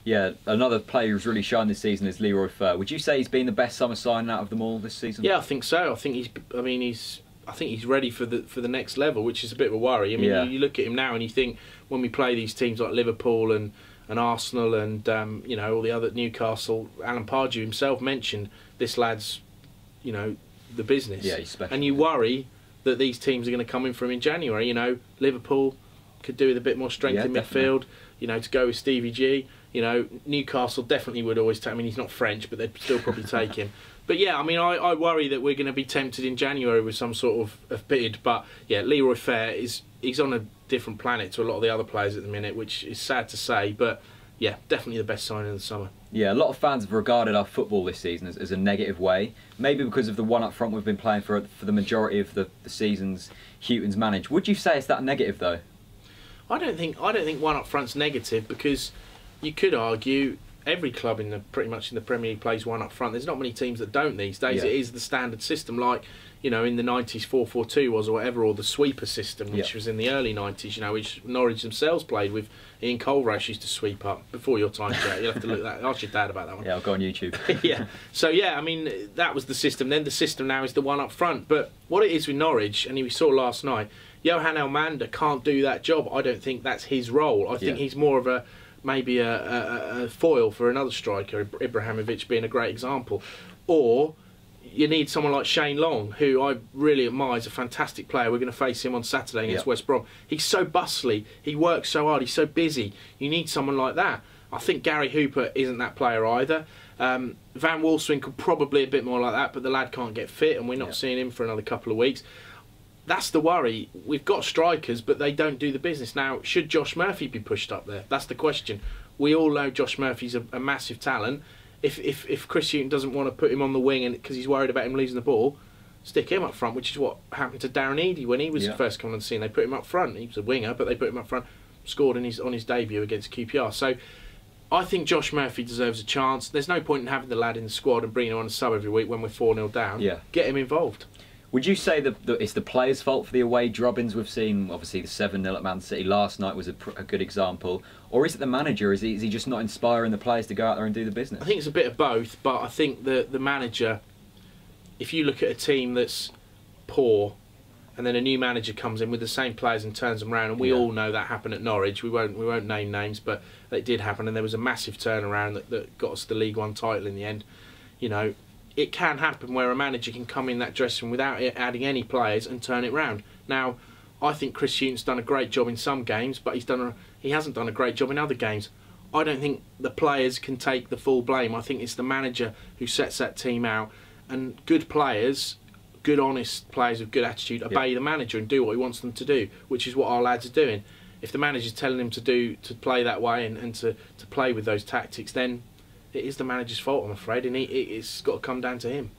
Yeah, another player who's really shined this season is Leroy. Would you say he's been the best summer signing out of them all this season? Yeah, I think so. I think he's ready for the next level, which is a bit of a worry. I mean, you look at him now and you think when we play these teams like Liverpool and Arsenal and you know, all the other, Newcastle, Alan Pardew himself mentioned this lad's, you know, the business. Yeah, he's special. And you worry that these teams are going to come in from in January. You know, Liverpool could do with a bit more strength in midfield. You know, to go with Stevie G. You know, Newcastle definitely would always take. I mean, he's not French, but they'd still probably take him. But yeah, I mean, I worry that we're going to be tempted in January with some sort of bid. But yeah, Leroy Fair he's on a different planet to a lot of the other players at the minute, which is sad to say. But yeah, definitely the best signing of the summer. Yeah, a lot of fans have regarded our football this season as a negative way. Maybe because of the one up front we've been playing for the majority of the seasons Houghton's managed. Would you say it's that negative though? I don't think one up front's negative, because you could argue every club pretty much in the Premier League plays one up front. There's not many teams that don't these days. Yeah. It is the standard system, like, you know, in the 90s 4-4-2 was, or whatever, or the sweeper system, which was in the early 90s, you know, which Norwich themselves played with. Ian Colrash used to sweep up before your time, Jack. You'll have to look that. Ask your dad about that one. Yeah, I'll go on YouTube. Yeah. So yeah, I mean, that was the system. Then the system now is the one up front. But what it is with Norwich, and we saw last night, Johan Elmander can't do that job. I don't think that's his role. I think he's more of maybe a foil for another striker, Ibrahimovic being a great example. Or you need someone like Shane Long, who I really admire. He's a fantastic player. We're going to face him on Saturday against West Brom. He's so bustly. He works so hard. He's so busy. You need someone like that. I think Gary Hooper isn't that player either. Van Wolfswinkel probably a bit more like that, but the lad can't get fit, and we're not seeing him for another couple of weeks. That's the worry. We've got strikers, but they don't do the business. Now, should Josh Murphy be pushed up there? That's the question. We all know Josh Murphy's a massive talent. If Chris Hughton doesn't want to put him on the wing because he's worried about him losing the ball, stick him up front, which is what happened to Darren Eadie when he was first coming on the scene. They put him up front. He was a winger, but they put him up front, scored on his debut against QPR. So I think Josh Murphy deserves a chance. There's no point in having the lad in the squad and bringing him on a sub every week when we're 4-0 down. Yeah. Get him involved. Would you say that it's the players' fault for the away drubbings we've seen? Obviously, the 7-0 at Man City last night was a good example. Or is it the manager? Is he just not inspiring the players to go out there and do the business? I think it's a bit of both, but I think the manager, if you look at a team that's poor and then a new manager comes in with the same players and turns them around, and we all know that happened at Norwich. We won't name names, but it did happen, and there was a massive turnaround that got us the League One title in the end. You know, it can happen where a manager can come in that dressing room without adding any players and turn it round. Now, I think Chris Hughton's done a great job in some games, but he hasn't done a great job in other games. I don't think the players can take the full blame. I think it's the manager who sets that team out, and good players, good honest players with good attitude, obey the manager and do what he wants them to do, which is what our lads are doing. If the manager's telling them to play that way and to play with those tactics, then it is the manager's fault, I'm afraid, and it's got to come down to him.